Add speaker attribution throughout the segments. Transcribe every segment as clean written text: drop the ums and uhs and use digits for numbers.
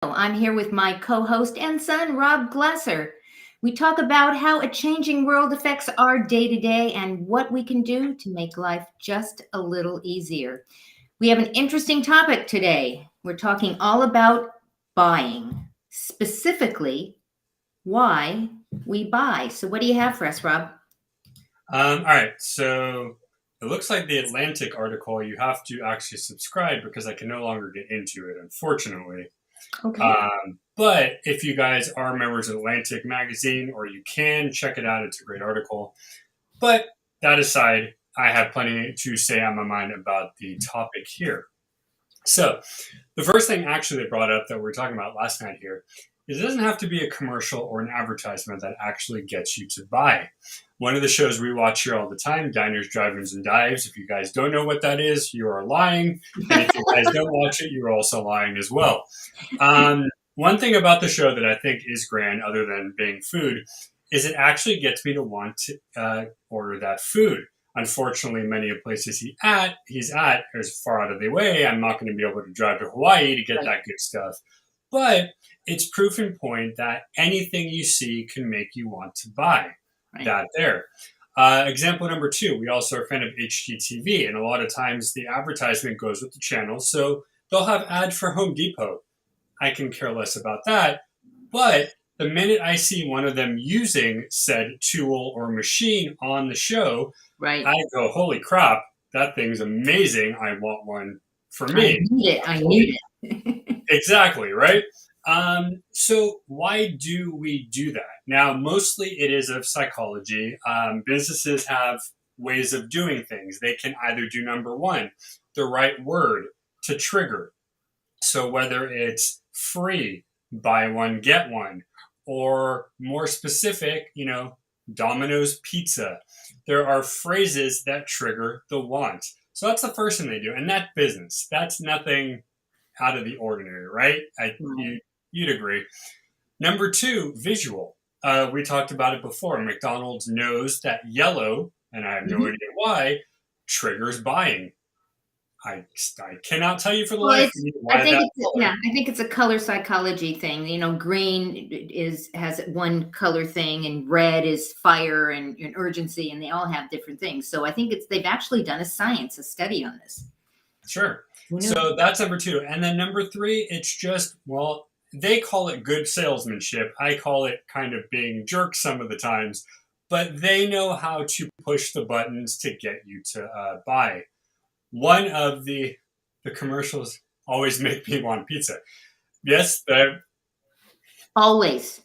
Speaker 1: I'm here with my co host and son, Rob Glasser. We talk about how a changing world affects our day to day and what we can do to make life just a little easier. We have an interesting topic today. We're talking all about buying, specifically why we buy. So, what do you have for us, Rob?
Speaker 2: All right, so it looks like the Atlantic article, you have to actually subscribe because I can no longer get into it, unfortunately.
Speaker 1: Okay.
Speaker 2: But if you guys are members of Atlantic magazine, or you can check it out, it's a great article. But that aside, I have plenty to say on my mind about the topic here. So, the first thing actually they brought up that we were talking about last night here is it doesn't have to be a commercial or an advertisement that actually gets you to buy. One of the shows we watch here all the time, Diners, Drive-Ins, and Dives. If you guys don't know what that is, you are lying. And if you guys don't watch it, you're also lying as well. One thing about the show that I think is grand, other than being food, is it actually gets me to want to order that food. Unfortunately, many of the places he's at is far out of the way. I'm not going to be able to drive to Hawaii to get
Speaker 1: Right.
Speaker 2: that good stuff. But it's proof in point that anything you see can make you want to buy
Speaker 1: Right.
Speaker 2: that there. Example number two, we also are a fan of HGTV, and a lot of times the advertisement goes with the channel, so they'll have ads for Home Depot. I can care less about that, but the minute I see one of them using said tool or machine on the show,
Speaker 1: Right.
Speaker 2: I go, holy crap, that thing's amazing. I want one for
Speaker 1: I
Speaker 2: me.
Speaker 1: need it. I need it.
Speaker 2: Exactly, right? So why do we do that? Now, mostly it is of psychology. Businesses have ways of doing things. They can either do number one, the right word to trigger. So whether it's free, buy one, get one, or more specific, Domino's Pizza. There are phrases that trigger the want. So that's the first thing they do. And that's business. That's nothing out of the ordinary, right? You'd agree. Number two, visual. We talked about it before. McDonald's knows that yellow, and I have no idea why, triggers buying. I cannot tell you for the
Speaker 1: Well,
Speaker 2: life of
Speaker 1: it's.
Speaker 2: me
Speaker 1: I
Speaker 2: why
Speaker 1: think
Speaker 2: that
Speaker 1: it's
Speaker 2: color.
Speaker 1: yeah. I think it's a color psychology thing. Green has one color thing, and red is fire and urgency, and they all have different things. So I think they've actually done a study on this.
Speaker 2: Sure.
Speaker 1: Who knew?
Speaker 2: So that's number two. And then number three, it's just, well, they call it good salesmanship. I call it kind of being jerks some of the times, but they know how to push the buttons to get you to buy. One of the commercials always make me want pizza. Yes,
Speaker 1: Always.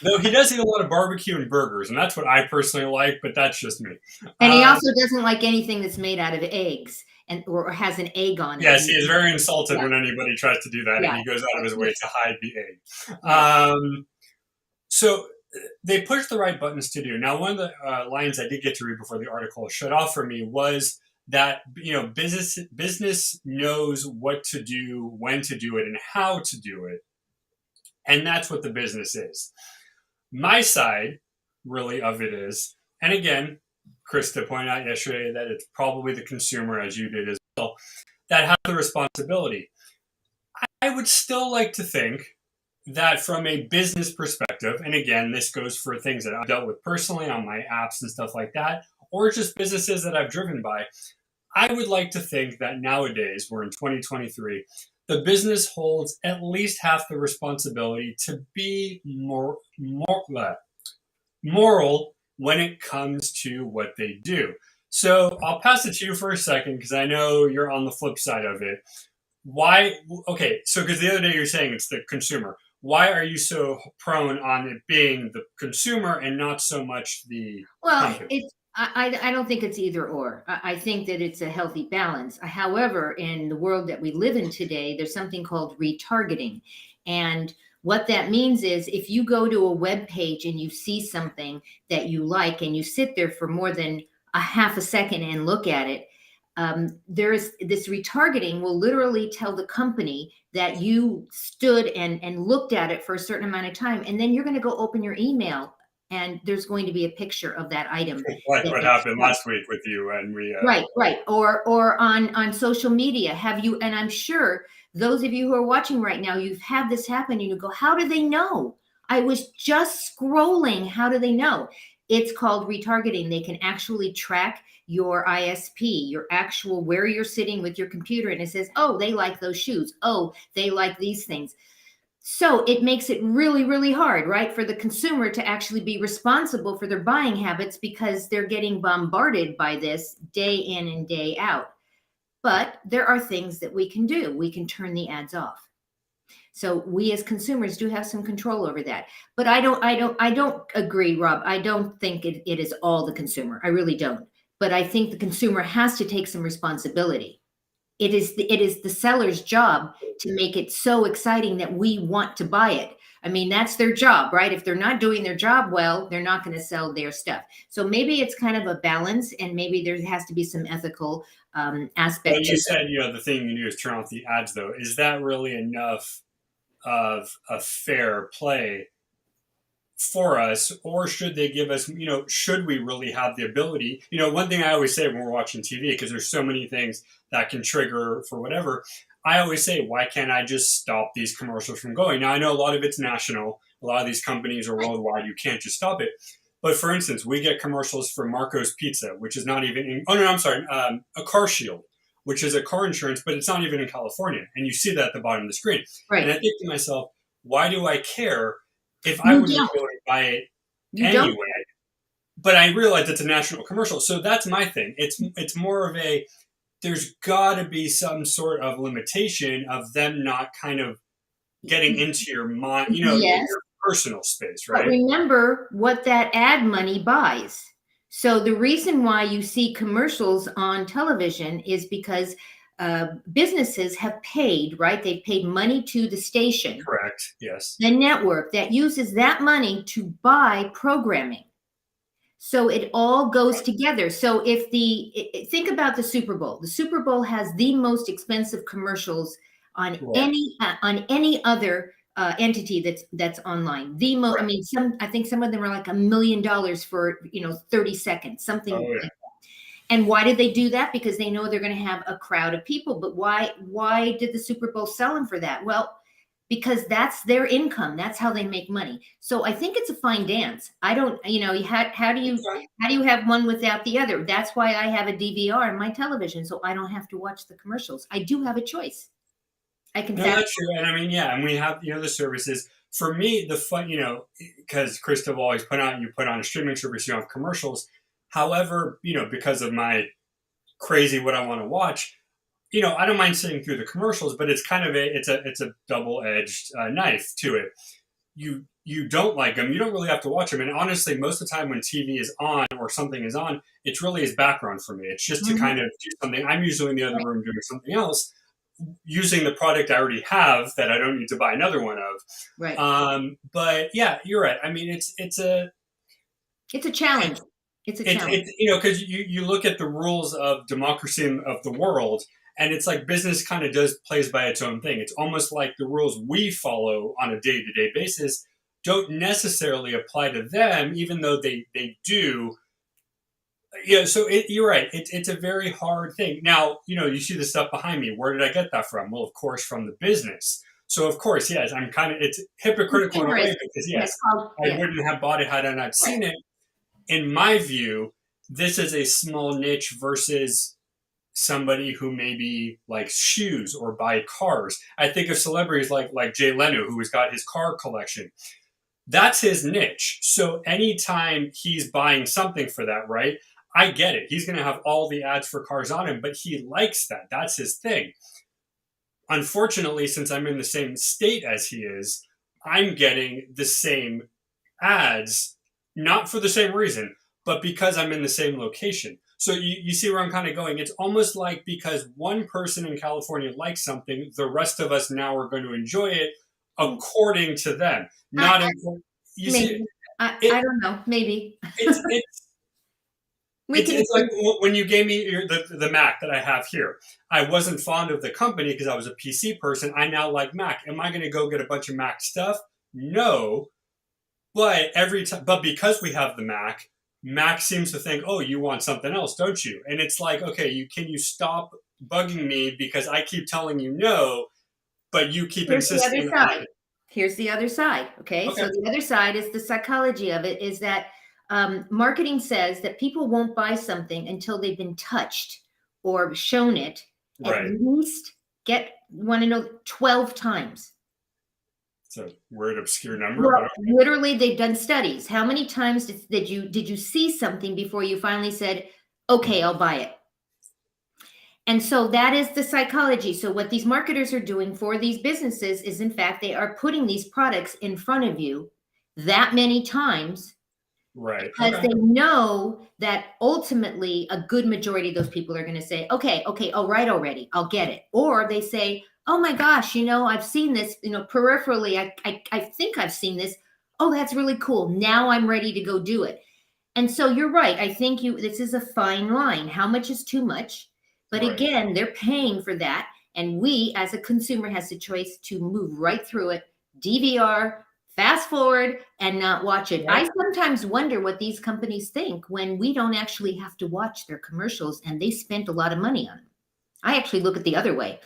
Speaker 2: though he does eat a lot of barbecue and burgers, and that's what I personally like, but that's just me.
Speaker 1: And he
Speaker 2: Uh,
Speaker 1: also doesn't like anything that's made out of eggs or has an egg on it.
Speaker 2: yes, he is very insulted
Speaker 1: Yeah,
Speaker 2: when anybody tries to do that, and
Speaker 1: yeah,
Speaker 2: he goes out of his way to hide the egg.
Speaker 1: yeah.
Speaker 2: So they push the right buttons to do. Now, one of the lines I did get to read before the article shut off for me was that business knows what to do, when to do it, and how to do it, and that's what the business is. My side, really, of it is, and again, Krista pointed out yesterday that it's probably the consumer, as you did as well, that has the responsibility. I would still like to think that from a business perspective, and again, this goes for things that I've dealt with personally on my apps and stuff like that, or just businesses that I've driven by, I would like to think that nowadays, we're in 2023, the business holds at least half the responsibility to be moral when it comes to what they do. So I'll pass it to you for a second because I know you're on the flip side of it. Why? Okay, so because the other day you're saying it's the consumer. Why are you so prone on it being the consumer and not so much the
Speaker 1: Well,
Speaker 2: company?
Speaker 1: I don't think it's either or. I think that it's a healthy balance. However, in the world that we live in today, there's something called retargeting. And what that means is if you go to a web page and you see something that you like and you sit there for more than a half a second and look at it, there's this retargeting will literally tell the company that you stood and looked at it for a certain amount of time. And then you're going to go open your email and there's going to be a picture of that item.
Speaker 2: Like
Speaker 1: that
Speaker 2: what
Speaker 1: it's
Speaker 2: happened last week with you and we.
Speaker 1: right, right. Or on social media, have you? And I'm sure Those of you who are watching right now, you've had this happen and you go, how do they know? I was just scrolling. How do they know? It's called retargeting. They can actually track your ISP, your actual where you're sitting with your computer. And it says, oh, they like those shoes. Oh, they like these things. So it makes it really, really hard, right, for the consumer to actually be responsible for their buying habits because they're getting bombarded by this day in and day out. But there are things that we can do. We can turn the ads off. So we as consumers do have some control over that. But I don't agree, Rob. I don't think it is all the consumer. I really don't. But I think the consumer has to take some responsibility. It is the seller's job to make it so exciting that we want to buy it. I mean, that's their job, right? If they're not doing their job well, they're not going to sell their stuff. So maybe it's kind of a balance, and maybe there has to be some ethical
Speaker 2: Well,
Speaker 1: aspect to
Speaker 2: you
Speaker 1: it.
Speaker 2: said, the thing you do is turn off the ads, though. Is that really enough of a fair play for us, or should they give us, should we really have the ability? One thing I always say when we're watching TV, because there's so many things that can trigger for whatever, I always say, why can't I just stop these commercials from going? Now, I know a lot of it's national, a lot of these companies are worldwide, you can't just stop it. But for instance, we get commercials for Marco's Pizza, which is not even in, oh no, I'm sorry, a Car Shield, which is a car insurance, but it's not even in California. And you see that at the bottom of the screen. And I
Speaker 1: Right.
Speaker 2: think to myself, why do I care if I
Speaker 1: You
Speaker 2: wouldn't
Speaker 1: don't.
Speaker 2: be able to buy it
Speaker 1: You don't.
Speaker 2: anyway? But I realize it's a national commercial. So that's my thing. It's more of a, there's got to be some sort of limitation of them not kind of getting into your mind,
Speaker 1: Yes.
Speaker 2: your personal space,
Speaker 1: But
Speaker 2: right?
Speaker 1: remember what that ad money buys. So the reason why you see commercials on television is because businesses have paid, right? They've paid money to the station,
Speaker 2: Correct. Yes.
Speaker 1: the network that uses that money to buy programming. So it all goes together. So if think about the Super Bowl. The Super Bowl has the most expensive commercials
Speaker 2: Right.
Speaker 1: on any other entity that's online. The most, I
Speaker 2: Right.
Speaker 1: mean, I think some of them are like $1 million for 30 seconds, something
Speaker 2: Oh yeah.
Speaker 1: like. And why did they do that? Because they know they're going to have a crowd of people. But why did the Super Bowl sell them for that? Well, because that's their income. That's how they make money. So I think it's a fine dance. I don't,
Speaker 2: Okay.
Speaker 1: how do you have one without the other? That's why I have a DVR in my television, so I don't have to watch the commercials. I do have a choice. I can
Speaker 2: No,
Speaker 1: fast.
Speaker 2: that's true. And I mean, yeah, and we have, the services. For me, the fun, because Crystal always you put on a streaming service, you don't have commercials. However, because of my crazy what I want to watch, I don't mind sitting through the commercials, but it's kind of it's a double edged knife to it. You don't like them, you don't really have to watch them. And honestly, most of the time when TV is on or something is on, it's really is background for me. It's just to
Speaker 1: Mhm.
Speaker 2: kind of do something. I'm usually in the other room doing something else, using the product I already have that I don't need to buy another one of.
Speaker 1: Right.
Speaker 2: But yeah, you're right. I mean,
Speaker 1: It's a challenge. It's a challenge.
Speaker 2: it's because you look at the rules of democracy and of the world, and it's like business kind of does plays by its own thing. It's almost like the rules we follow on a day to day basis don't necessarily apply to them, even though they do. Yeah, so you're right. It's a very hard thing. Now, you see the stuff behind me. Where did I get that from? Well, of course, from the business. So, of course, yes, I'm kind of, it's hypocritical in a way
Speaker 1: Consumerist.
Speaker 2: because,
Speaker 1: Yeah,
Speaker 2: yes, I
Speaker 1: yeah.
Speaker 2: wouldn't have bought it had I not
Speaker 1: Right.
Speaker 2: seen it. In my view, this is a small niche versus somebody who maybe likes shoes or buy cars. I think of celebrities like Jay Leno, who has got his car collection. That's his niche. So anytime he's buying something for that, right? I get it. He's going to have all the ads for cars on him, but he likes that. That's his thing. Unfortunately, since I'm in the same state as he is, I'm getting the same ads, not for the same reason, but because I'm in the same location. So you see where I'm kind of going. It's almost like because one person in California likes something, the rest of us now are going to enjoy it according to them.
Speaker 1: I,
Speaker 2: Not in, you see,
Speaker 1: maybe. I
Speaker 2: it,
Speaker 1: don't know. Maybe
Speaker 2: it's
Speaker 1: we
Speaker 2: it's
Speaker 1: can.
Speaker 2: it's like when you gave me the Mac that I have here. I wasn't fond of the company because I was a PC person. I now like Mac. Am I going to go get a bunch of Mac stuff? No, but every time, but because we have the Mac, Mac seems to think, "Oh, you want something else, don't you?" And it's like, okay, you stop bugging me because I keep telling you no. but you keep
Speaker 1: Here's the other
Speaker 2: insisting on
Speaker 1: side.
Speaker 2: it.
Speaker 1: Here's the other side. Okay. So
Speaker 2: Okay.
Speaker 1: the other side is the psychology of it is that marketing says that people won't buy something until they've been touched or shown it at
Speaker 2: Right.
Speaker 1: least want to know 12 times.
Speaker 2: It's a weird, obscure number, but
Speaker 1: Well, literally, they've done studies. How many times did you see something before you finally said, "Okay, I'll buy it"? And so that is the psychology. So what these marketers are doing for these businesses is, in fact, they are putting these products in front of you that many times
Speaker 2: right.
Speaker 1: because
Speaker 2: Okay.
Speaker 1: they know that ultimately a good majority of those people are going to say, "Okay, okay, all right, already, I'll get it," or they say, "Oh my gosh, I've seen this, peripherally. I think I've seen this. Oh, that's really cool. Now I'm ready to go do it." And so you're right. I think this is a fine line. How much is too much? But
Speaker 2: Right.
Speaker 1: again, they're paying for that. And we as a consumer has the choice to move right through it, DVR, fast forward, and not watch it.
Speaker 2: Right.
Speaker 1: I sometimes wonder what these companies think when we don't actually have to watch their commercials and they spent a lot of money on them. I actually look at the other way.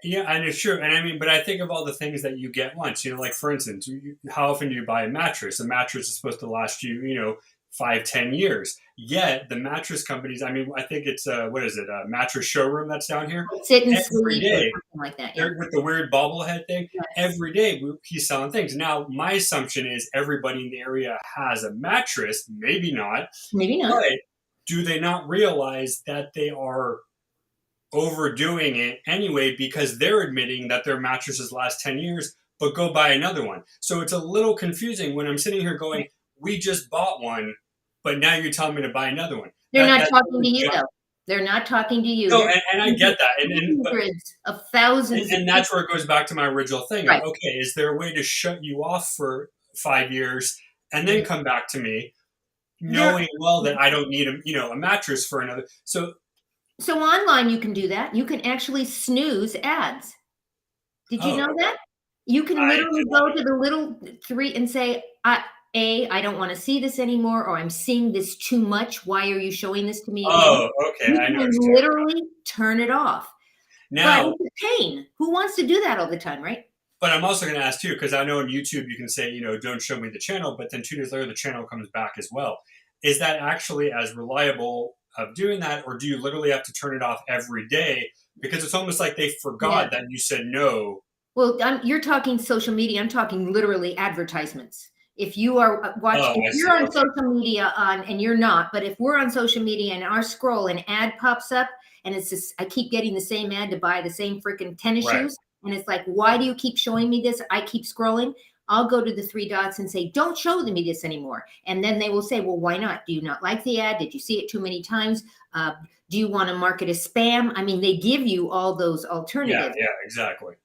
Speaker 2: Yeah, and it's true. And I mean, but I think of all the things that you get once, like for instance, how often do you buy a mattress? A mattress is supposed to last you, 5, 10 years. Yet the mattress companies, I mean, I think it's, what is it? A mattress showroom that's down here.
Speaker 1: Sit and
Speaker 2: Every
Speaker 1: sleep or
Speaker 2: day,
Speaker 1: something like that. Yeah.
Speaker 2: they're with the weird bobblehead thing.
Speaker 1: Yes.
Speaker 2: Every day he's selling things. Now, my assumption is everybody in the area has a mattress. Maybe not.
Speaker 1: Maybe not.
Speaker 2: But do they not realize that they are overdoing it anyway because they're admitting that their mattresses last 10 years, but go buy another one? So it's a little confusing when I'm sitting here going, we just bought one, but now you're telling me to buy another one.
Speaker 1: They're not
Speaker 2: That's
Speaker 1: talking to you, though. They're not talking to you.
Speaker 2: no,
Speaker 1: They're
Speaker 2: and I
Speaker 1: talking to
Speaker 2: get that.
Speaker 1: hundreds of thousands of
Speaker 2: And
Speaker 1: people.
Speaker 2: that's where it goes back to my original thing of,
Speaker 1: Right.
Speaker 2: okay, is there a way to shut you off for 5 years and then come back to me
Speaker 1: There,
Speaker 2: knowing well that I don't need a mattress for another.
Speaker 1: so online, you can do that. You can actually snooze ads. Did you
Speaker 2: Oh,
Speaker 1: know
Speaker 2: okay.
Speaker 1: that? You can
Speaker 2: I
Speaker 1: literally
Speaker 2: did not
Speaker 1: go
Speaker 2: know.
Speaker 1: to the little three and say, I don't want to see this anymore, or I'm seeing this too much. Why are you showing this to me again?
Speaker 2: Oh, okay.
Speaker 1: You
Speaker 2: I know what
Speaker 1: can
Speaker 2: you're talking about.
Speaker 1: literally turn it off. But
Speaker 2: Now,
Speaker 1: it's a pain. Who wants to do that all the time, right?
Speaker 2: but I'm also going to ask too, because I know on YouTube you can say, don't show me the channel, but then 2 days later the channel comes back as well. Is that actually as reliable of doing that, or do you literally have to turn it off every day? Because it's almost like they
Speaker 1: Yeah.
Speaker 2: forgot that you said no.
Speaker 1: Well, you're talking social media. I'm talking literally advertisements. If you are
Speaker 2: Oh,
Speaker 1: if
Speaker 2: I
Speaker 1: you're
Speaker 2: see.
Speaker 1: on
Speaker 2: Okay.
Speaker 1: social media and you're not, but if we're on social media and our scroll an ad pops up and it's just, I keep getting the same ad to buy the same freaking tennis
Speaker 2: Right.
Speaker 1: shoes. And it's like, why do you keep showing me this? I keep scrolling. I'll go to the three dots and say, don't show me this anymore. And then they will say, well, why not? Do you not like the ad? Did you see it too many times? Do you want to mark it as spam? I mean, they give you all those
Speaker 2: Yeah.
Speaker 1: alternatives.
Speaker 2: Yeah. Exactly.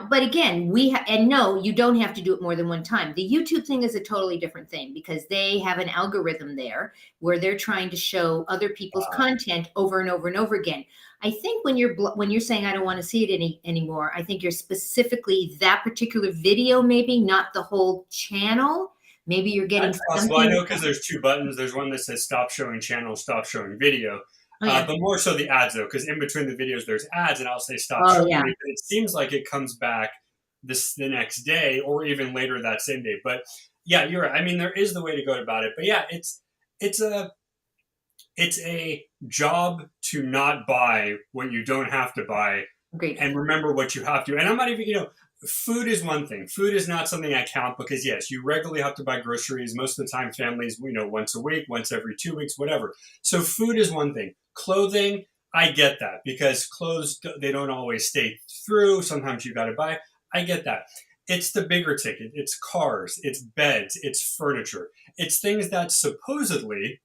Speaker 1: But again, and no, you don't have to do it more than one time. The YouTube thing is a totally different thing because they have an algorithm there where they're trying to show other people's content over and over and over again. I think when you're saying I don't want to see it anymore, I think you're specifically that particular video, maybe not the whole channel. Maybe you're getting
Speaker 2: That's possible. I
Speaker 1: something.
Speaker 2: know because there's two buttons. There's one that says stop showing channel, stop showing video.
Speaker 1: Oh yeah.
Speaker 2: But more so the ads though, because in between the videos there's ads, and I'll say stop
Speaker 1: Oh
Speaker 2: showing
Speaker 1: yeah.
Speaker 2: me. But it seems like it comes back the next day or even later that same day. But yeah, you're right. I mean, there is the way to go about it. But yeah, it's a job to not buy what you don't have to buy
Speaker 1: Great.
Speaker 2: and remember what you have to. And I'm not even, food is one thing. Food is not something I count because yes, you regularly have to buy groceries. Most of the time, families, once a week, once every 2 weeks, whatever. So food is one thing. Clothing, I get that because clothes, they don't always stay through. Sometimes you got to buy. I get that. It's the bigger ticket. It's cars, it's beds, it's furniture. It's things that supposedly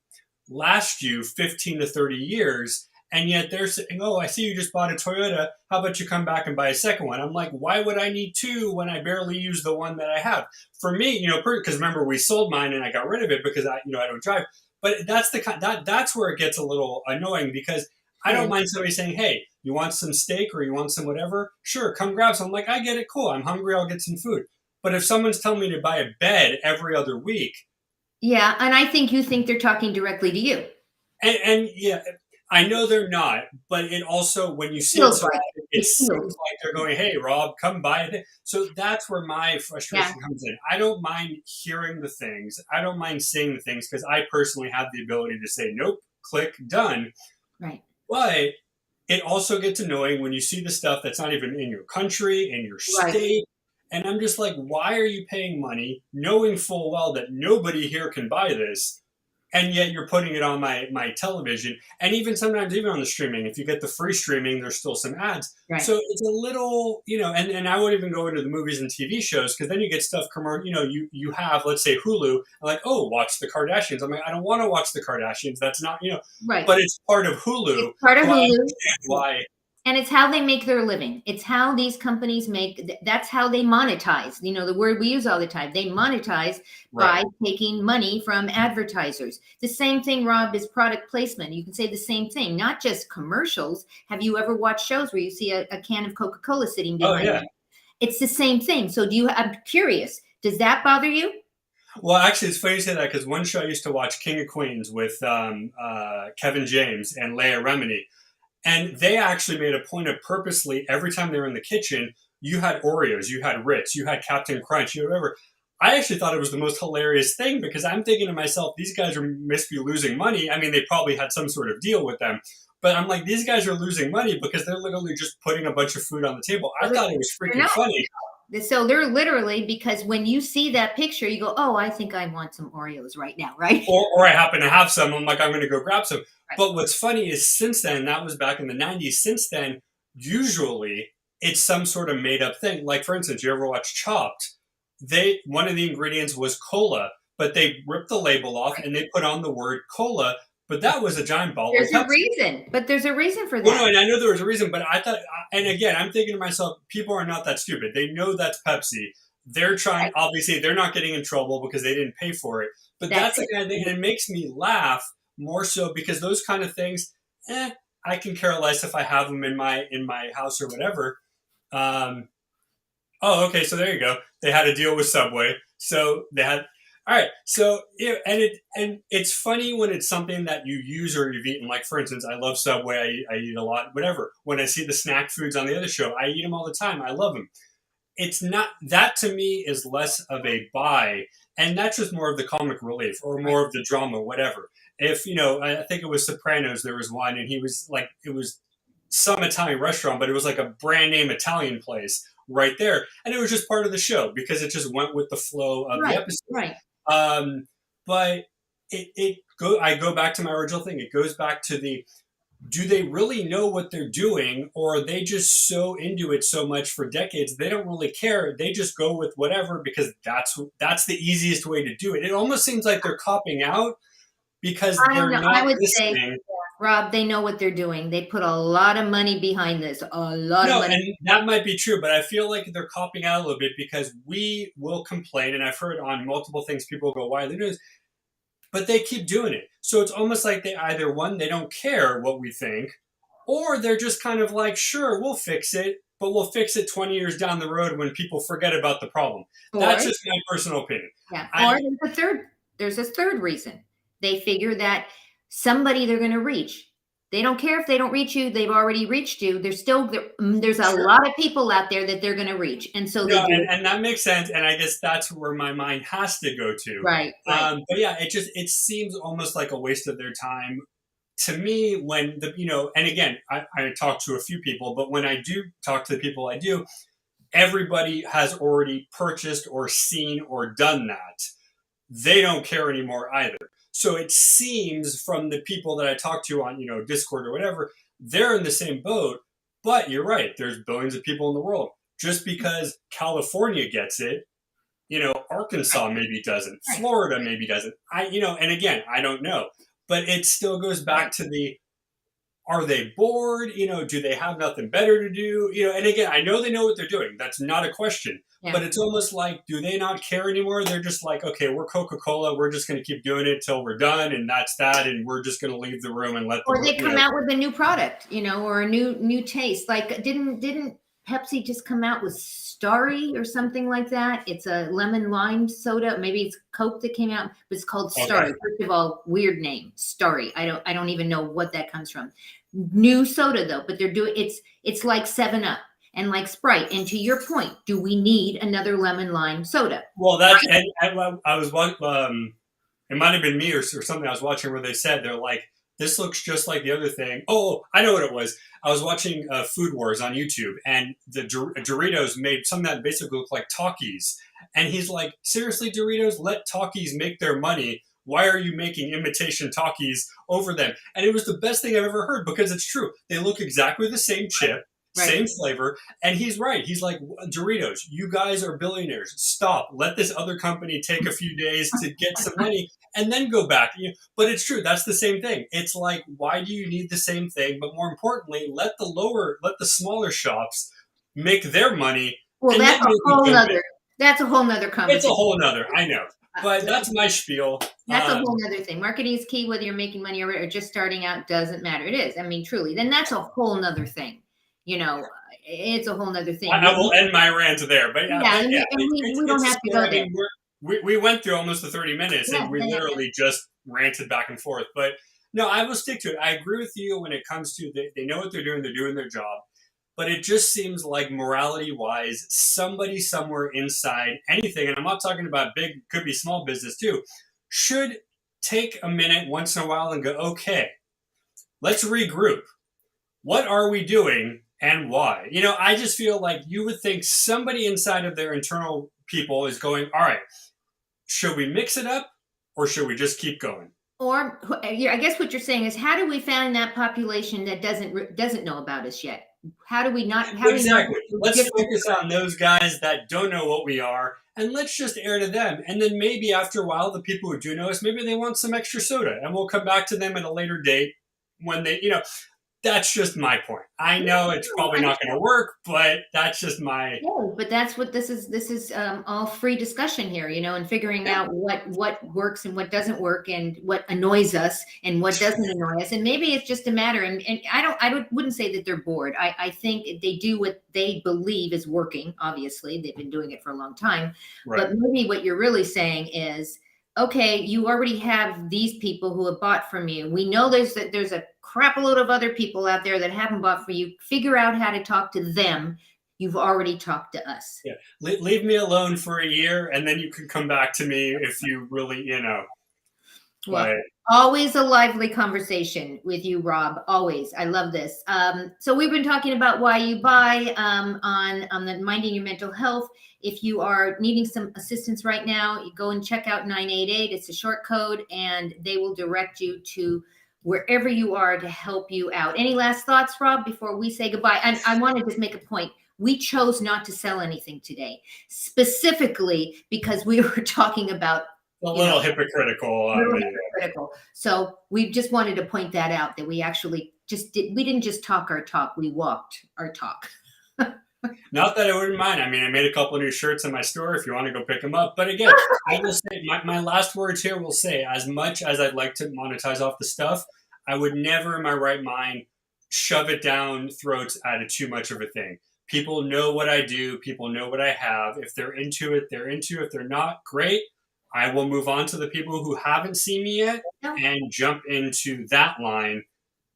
Speaker 2: last you 15 to 30 years. And yet they're saying, oh, I see you just bought a Toyota. How about you come back and buy a second one? I'm like, why would I need two when I barely use the one that I have? For me, because remember we sold mine and I got rid of it because I don't drive. But that's that's where it gets a little annoying because I don't mind somebody saying, hey, you want some steak or you want some whatever? Sure, come grab some. I'm like, I get it, cool. I'm hungry, I'll get some food. But if someone's telling me to buy a bed every other week,
Speaker 1: Yeah, and I think you think they're talking directly to you.
Speaker 2: and yeah, I know they're not, but it also, when you see it
Speaker 1: Feels
Speaker 2: so
Speaker 1: like
Speaker 2: often,
Speaker 1: it.
Speaker 2: it
Speaker 1: It
Speaker 2: seems
Speaker 1: feels.
Speaker 2: like they're going, "Hey, Rob, come buy it." So that's where my
Speaker 1: Yeah.
Speaker 2: frustration comes in. I don't mind hearing the things. I don't mind seeing the things because I personally have the ability to say, "Nope, click, done."
Speaker 1: Right.
Speaker 2: But it also gets annoying when you see the stuff that's not even in your country, in your
Speaker 1: Right.
Speaker 2: state. And I'm just like, why are you paying money knowing full well that nobody here can buy this? And yet you're putting it on my television, and even sometimes even on the streaming, if you get the free streaming, there's still some ads.
Speaker 1: Right.
Speaker 2: So it's a little, and I wouldn't even go into the movies and TV shows because then you get stuff commercial. You have, let's say, Hulu, like, oh, watch the Kardashians. I'm like, I don't want to watch the Kardashians. That's not,
Speaker 1: Right.
Speaker 2: but it's part of Hulu,
Speaker 1: It's part of
Speaker 2: so I
Speaker 1: Hulu.
Speaker 2: understand why.
Speaker 1: And it's how they make their living. It's how these companies that's how they monetize. The word we use all the time. They monetize
Speaker 2: Right.
Speaker 1: by taking money from advertisers. The same thing, Rob, is product placement. You can say the same thing, not just commercials. Have you ever watched shows where you see a can of Coca-Cola sitting
Speaker 2: Oh
Speaker 1: behind
Speaker 2: yeah.
Speaker 1: you? It's the same thing. So I'm curious, does that bother you?
Speaker 2: Well, actually, it's funny you say that because one show I used to watch, King of Queens, with Kevin James and Leah Remini. And they actually made a point of purposely, every time they were in the kitchen, you had Oreos, you had Ritz, you had Captain Crunch, you had whatever. I actually thought it was the most hilarious thing because I'm thinking to myself, these guys must be losing money. I mean, they probably had some sort of deal with them. But I'm like, these guys are losing money because they're literally just putting a bunch of food on the table. I thought it was
Speaker 1: They're
Speaker 2: freaking
Speaker 1: not.
Speaker 2: funny.
Speaker 1: So they're literally, because when you see that picture, you go, "Oh, I think I want some Oreos right now," right?
Speaker 2: Or I happen to have some. I'm like, I'm going to go grab some.
Speaker 1: Right.
Speaker 2: But what's funny is since then, that was back in the 90s. Since then, usually it's some sort of made up thing. Like, for instance, you ever watch Chopped? One of the ingredients was cola, but they ripped the label off and they put on the word cola. But that was a giant bottle of
Speaker 1: There's a
Speaker 2: Pepsi.
Speaker 1: reason, but there's a reason for
Speaker 2: Well,
Speaker 1: that.
Speaker 2: no, and I know there was a reason, but I thought, and again, I'm thinking to myself, people are not that stupid. They know that's Pepsi. They're trying,
Speaker 1: Right.
Speaker 2: obviously, they're not getting in trouble because they didn't pay for it. But
Speaker 1: That's
Speaker 2: that's the
Speaker 1: it.
Speaker 2: kind of thing, and it makes me laugh more so because those kind of things, I can care less if I have them in my house or whatever. Um, Oh, okay. So there you go. They had a deal with Subway. So they had. All right. So and it's funny when it's something that you use or you've eaten. Like, for instance, I love Subway. I eat a lot. Whatever. When I see the snack foods on the other show, I eat them all the time. I love them. It's not that, to me, is less of a buy, and that's just more of the comic relief or
Speaker 1: Right.
Speaker 2: more of the drama, whatever. If I think it was Sopranos. There was one, and he was like, it was some Italian restaurant, but it was like a brand name Italian place right there, and it was just part of the show because it just went with the flow of the
Speaker 1: Right.
Speaker 2: episode.
Speaker 1: Right.
Speaker 2: But I go back to my original thing. It goes back to do they really know what they're doing, or are they just so into it so much for decades they don't really care? They just go with whatever because that's the easiest way to do it. It almost seems like they're copping out because
Speaker 1: I don't
Speaker 2: they're
Speaker 1: know. I
Speaker 2: not
Speaker 1: would say,
Speaker 2: listening.
Speaker 1: Rob, they know what they're doing. They put a lot of money behind this, a lot of
Speaker 2: No,
Speaker 1: money.
Speaker 2: and that might be true, but I feel like they're copying out a little bit because we will complain, and I've heard on multiple things people go, "Why are they doing this?" But they keep doing it. So it's almost like they either, one, they don't care what we think, or they're just kind of like, "Sure, we'll fix it, but we'll fix it 20 years down the road when people forget about the problem."
Speaker 1: Or
Speaker 2: That's just my personal opinion.
Speaker 1: yeah,
Speaker 2: I
Speaker 1: or there's a third reason. They figure that somebody they're going to reach. They don't care if they don't reach you. They've already reached you. There's a
Speaker 2: sure.
Speaker 1: lot of people out there that they're going to reach, and so they
Speaker 2: No,
Speaker 1: do it.
Speaker 2: and that makes sense, and I guess that's where my mind has to go to.
Speaker 1: Right. Right.
Speaker 2: But yeah, it seems almost like a waste of their time to me when and again, I talk to a few people, but when I do talk to the people I do, everybody has already purchased or seen or done that. They don't care anymore either. So it seems from the people that I talk to on Discord or whatever, they're in the same boat. But you're right. There's billions of people in the world. Just because California gets it, Arkansas maybe doesn't,
Speaker 1: Right.
Speaker 2: Florida maybe doesn't. And again, I don't know. But it still goes back
Speaker 1: Right.
Speaker 2: to are they bored? Do they have nothing better to do? And again, I know they know what they're doing. That's not a question.
Speaker 1: Yeah.
Speaker 2: But it's almost like, do they not care anymore? They're just like, okay, we're Coca-Cola. We're just going to keep doing it till we're done, and that's that. And we're just going to leave the room and let
Speaker 1: Or they
Speaker 2: the
Speaker 1: come out with a new product, or a new taste. Like didn't Pepsi just come out with Starry or something like that. It's a lemon lime soda. Maybe it's Coke that came out, but it's called
Speaker 2: Okay.
Speaker 1: Starry. First of all, weird name, Starry. I don't even know what that comes from. New soda though, but they're doing it's like 7 Up and like Sprite. And to your point, do we need another lemon lime soda?
Speaker 2: Well, that's and I was one. It might have been me or something I was watching where they said they're like, this looks just like the other thing. Oh, I know what it was. I was watching Food Wars on YouTube, and the Doritos made something that basically looked like Takis. And he's like, seriously, Doritos, let Takis make their money. Why are you making imitation Takis over them? And it was the best thing I've ever heard because it's true. They look exactly the same chip,
Speaker 1: Right.
Speaker 2: same flavor. And he's right. He's like, Doritos, you guys are billionaires. Stop. Let this other company take a few days to get some money and then go back. But it's true. That's the same thing. It's like, why do you need the same thing? But more importantly, let the smaller shops make their money.
Speaker 1: Well,
Speaker 2: And
Speaker 1: that's
Speaker 2: then
Speaker 1: a
Speaker 2: maybe
Speaker 1: whole
Speaker 2: jump in.
Speaker 1: nother. That's a whole nother
Speaker 2: It's a
Speaker 1: conversation.
Speaker 2: whole nother. I know. But that's my spiel.
Speaker 1: That's a whole nother thing. Marketing is key, whether you're making money or just starting out, doesn't matter. It is. I mean, truly. Then that's a whole nother thing. It's a whole nother thing.
Speaker 2: I will end my rant there. But
Speaker 1: Yeah, and we don't have to go
Speaker 2: I
Speaker 1: there.
Speaker 2: mean, we went through almost the 30 minutes and we
Speaker 1: Yeah.
Speaker 2: literally just ranted back and forth. But no, I will stick to it. I agree with you when it comes to they know what they're doing their job. But it just seems like morality wise, somebody somewhere inside anything, and I'm not talking about big, could be small business too, should take a minute once in a while and go, okay, let's regroup. What are we doing and why? I just feel like you would think somebody inside of their internal people is going, all right, should we mix it up or should we just keep going?
Speaker 1: Or I guess what you're saying is, how do we find that population that doesn't know about us yet? How do we not? How
Speaker 2: Exactly.
Speaker 1: Do we not
Speaker 2: Let's focus on those guys that don't know what we are, and let's just air to them. And then maybe after a while, the people who do know us, maybe they want some extra soda, and we'll come back to them at a later date when they, that's just my point. I know it's probably not going to work, but that's just my.
Speaker 1: No, but that's what this is. This is all free discussion here, and figuring out what works and what doesn't work, and what annoys us and what doesn't annoy us. And maybe it's just a matter. And wouldn't say that they're bored. I think they do what they believe is working. Obviously, they've been doing it for a long time.
Speaker 2: Right.
Speaker 1: But maybe what you're really saying is, okay, you already have these people who have bought from you. We know there's a crap load of other people out there that haven't bought from you. Figure out how to talk to them. You've already talked to us.
Speaker 2: Yeah. Leave me alone for a year, and then you can come back to me if you really,
Speaker 1: Well, always a lively conversation with you, Rob. Always. I love this. So we've been talking about why you buy on the Minding Your Mental Health. If you are needing some assistance right now, you go and check out 988. It's a short code, and they will direct you to wherever you are to help you out. Any last thoughts, Rob, before we say goodbye? And I want to just make a point. We chose not to sell anything today, specifically because we were talking about
Speaker 2: a little hypocritical.
Speaker 1: Hypocritical. So we just wanted to point that out, that we actually we didn't just talk our talk, we walked our talk.
Speaker 2: Not that I wouldn't mind. I mean, I made a couple of new shirts in my store if you want to go pick them up. But again, I will say, my last words here will say, as much as I'd like to monetize off the stuff, I would never in my right mind shove it down throats out of too much of a thing. People know what I do. People know what I have. If they're into it, they're into it. If they're not, great. I will move on to the people who haven't seen me yet and jump into that line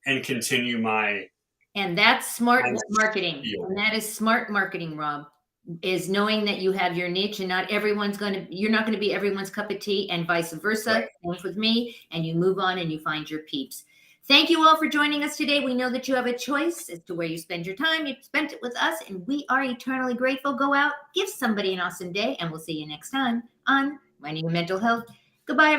Speaker 2: and continue my.
Speaker 1: And that's smart marketing. And that is smart marketing, Rob, is knowing that you have your niche and you're not going to be everyone's cup of tea, and vice versa.
Speaker 2: Right.
Speaker 1: Same with me. And you move on and you find your peeps. Thank you all for joining us today. We know that you have a choice as to where you spend your time. You've spent it with us, and we are eternally grateful. Go out, give somebody an awesome day, and we'll see you next time on Minding Your Mental Health. Goodbye, everyone.